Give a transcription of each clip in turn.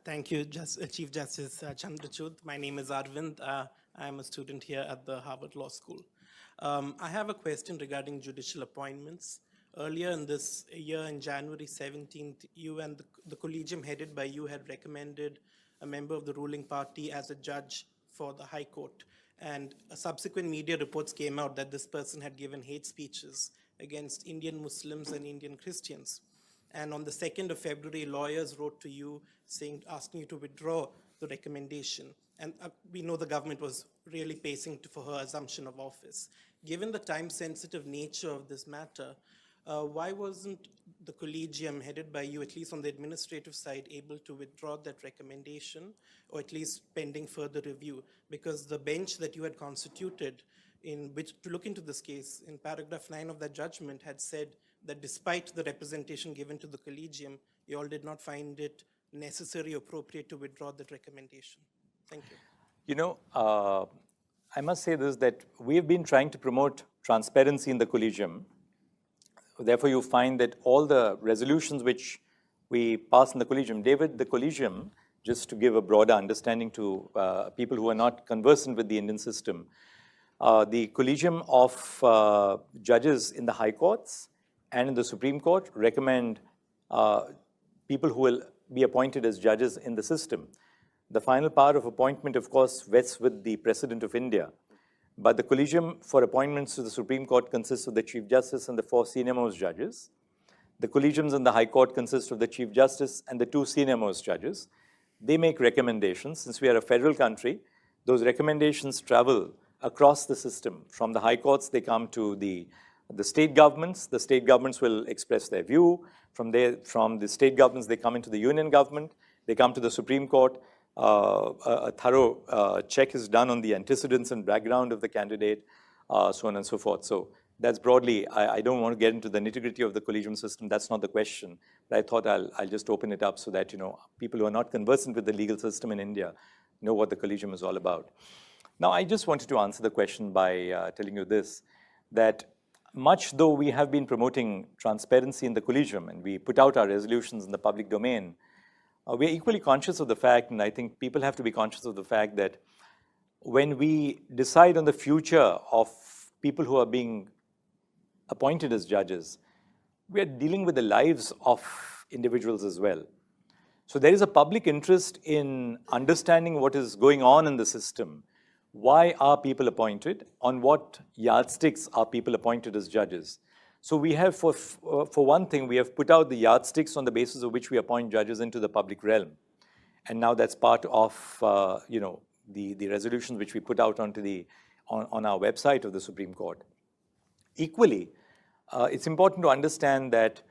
Thank you, Chief Justice Chandrachud. My name is Arvind. I'm a student here at the Harvard Law School. I have a question regarding judicial appointments. Earlier in this year, in January 17th, you and the collegium headed by you had recommended a member of the ruling party as a judge for the High Court. And subsequent media reports came out that this person had given hate speeches against Indian Muslims and Indian Christians. And on the 2nd of February, lawyers wrote to you asking you to withdraw the recommendation. And we know the government was really pacing for her assumption of office. Given the time-sensitive nature of this matter, why wasn't the collegium headed by you, at least on the administrative side, able to withdraw that recommendation, or at least pending further review? Because the bench that you had constituted in which to look into this case, in paragraph 9 of that judgment, had said that despite the representation given to the collegium, you all did not find it necessary or appropriate to withdraw that recommendation. Thank you. You know, I must say this, that we've been trying to promote transparency in the collegium. Therefore, you find that all the resolutions which we pass in the collegium, the collegium, just to give a broader understanding to people who are not conversant with the Indian system, the collegium of judges in the high courts and in the Supreme Court recommend people who will be appointed as judges in the system. The final power of appointment, of course, vests with the President of India. But the collegium for appointments to the Supreme Court consists of the Chief Justice and the 4 senior-most judges. The collegiums in the High Court consist of the Chief Justice and the 2 senior-most judges. They make recommendations. Since we are a federal country, those recommendations travel across the system. From the High Courts, they come to the state governments. The state governments will express their view. From the state governments, they come into the union government. They come to the Supreme Court. A thorough check is done on the antecedents and background of the candidate, so on and so forth. So that's broadly, I don't want to get into the nitty-gritty of the collegium system. That's not the question. But I thought I'll just open it up so that, you know, people who are not conversant with the legal system in India know what the collegium is all about. Now, I just wanted to answer the question by telling you this, that much though we have been promoting transparency in the collegium and we put out our resolutions in the public domain, we are equally conscious of the fact, and I think people have to be conscious of the fact, that when we decide on the future of people who are being appointed as judges, we are dealing with the lives of individuals as well. So there is a public interest in understanding what is going on in the system. Why are people appointed? On what yardsticks are people appointed as judges? So we have, for one thing, we have put out the yardsticks on the basis of which we appoint judges into the public realm. And now that's part of, you know, the resolutions which we put out onto on our website of the Supreme Court. Equally, it's important to understand that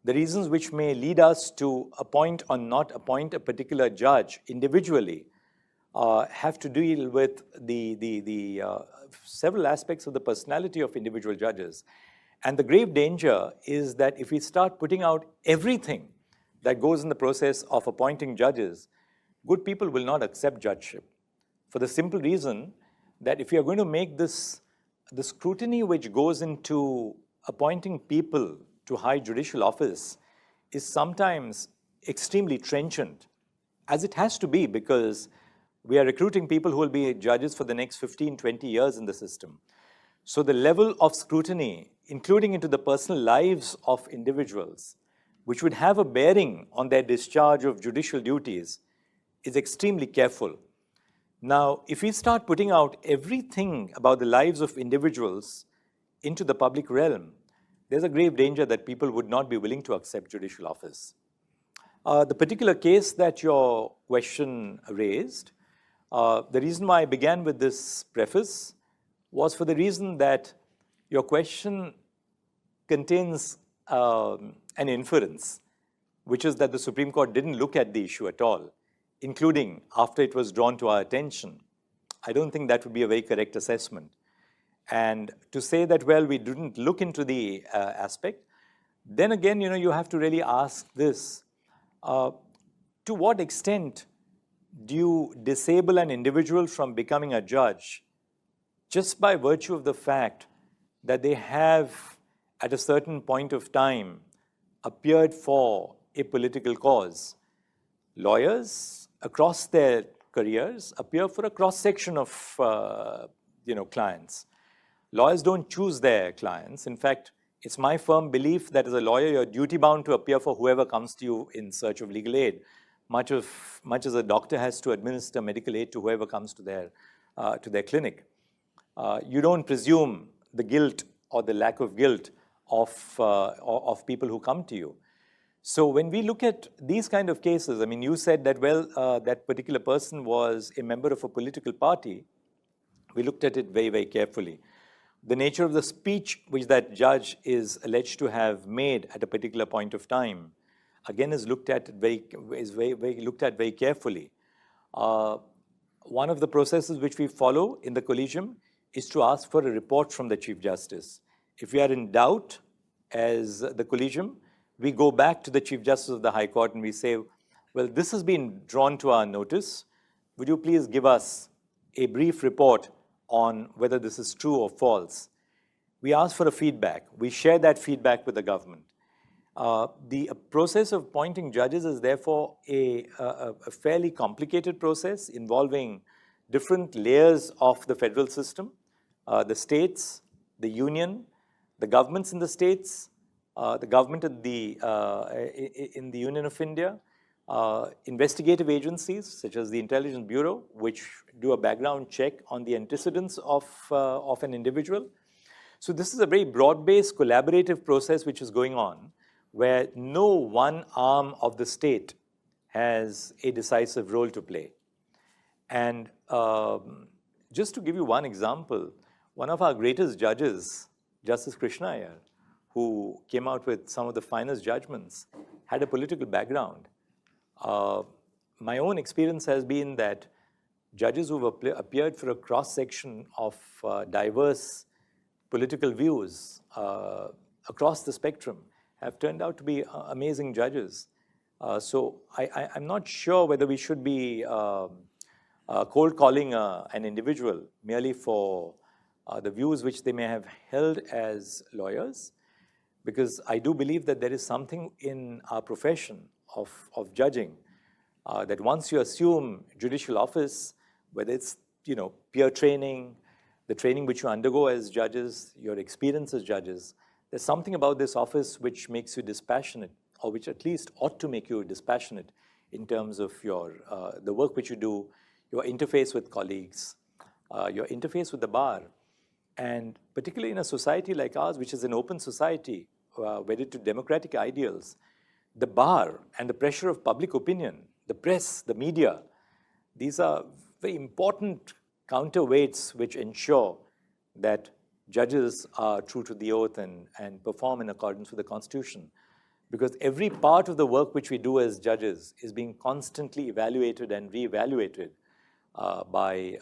the reasons which may lead us to appoint or not appoint a particular judge individually have to deal with the several aspects of the personality of individual judges. And the grave danger is that if we start putting out everything that goes in the process of appointing judges, good people will not accept judgeship. For the simple reason that if you are going to make the scrutiny which goes into appointing people to high judicial office is sometimes extremely trenchant, as it has to be, because we are recruiting people who will be judges for the next 15, 20 years in the system. So the level of scrutiny, including into the personal lives of individuals, which would have a bearing on their discharge of judicial duties, is extremely careful. Now, if we start putting out everything about the lives of individuals into the public realm, there's a grave danger that people would not be willing to accept judicial office. The particular case that your question raised, the reason why I began with this preface was for the reason that your question contains an inference, which is that the Supreme Court didn't look at the issue at all, including after it was drawn to our attention. I don't think that would be a very correct assessment. And to say that, well, we didn't look into the aspect, then again, you know, you have to really ask this, to what extent do you disable an individual from becoming a judge just by virtue of the fact that they have, at a certain point of time, appeared for a political cause? lawyers across their careers appear for a cross-section of clients. Lawyers don't choose their clients. In fact, it's my firm belief that as a lawyer, you're duty-bound to appear for whoever comes to you in search of legal aid, much as a doctor has to administer medical aid to whoever comes to their clinic. You don't presume the guilt or the lack of guilt of people who come to you. So when we look at these kind of cases, I mean, you said that, well, that particular person was a member of a political party. We looked at it very, very carefully. The nature of the speech which that judge is alleged to have made at a particular point of time, again, is looked at very carefully. One of the processes which we follow in the collegium is to ask for a report from the Chief Justice. If we are in doubt as the collegium, we go back to the Chief Justice of the High Court and we say, well, this has been drawn to our notice. Would you please give us a brief report on whether this is true or false? We ask for a feedback. We share that feedback with the government. The process of appointing judges is therefore a fairly complicated process involving different layers of the federal system, the states, the union, the governments in the states, the government in the Union of India, investigative agencies such as the Intelligence Bureau, which do a background check on the antecedents of an individual. So this is a very broad-based collaborative process which is going on, where no one arm of the state has a decisive role to play. And just to give you one example, one of our greatest judges, Justice Krishna Iyer, who came out with some of the finest judgments, had a political background. My own experience has been that judges who've appeared for a cross-section of diverse political views across the spectrum have turned out to be amazing judges. So I'm not sure whether we should be cold calling an individual merely for the views which they may have held as lawyers, because I do believe that there is something in our profession of judging that once you assume judicial office, whether it's peer training, the training which you undergo as judges, your experience as judges, there's something about this office which makes you dispassionate, or which at least ought to make you dispassionate in terms of the work which you do, your interface with colleagues, your interface with the bar. And particularly in a society like ours, which is an open society, wedded to democratic ideals, the bar and the pressure of public opinion, the press, the media, these are very important counterweights which ensure that judges are true to the oath and perform in accordance with the Constitution. Because every part of the work which we do as judges is being constantly evaluated and reevaluated by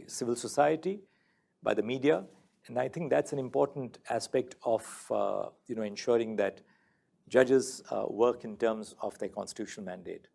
civil society, by the media. And I think that's an important aspect of ensuring that judges work in terms of their constitutional mandate.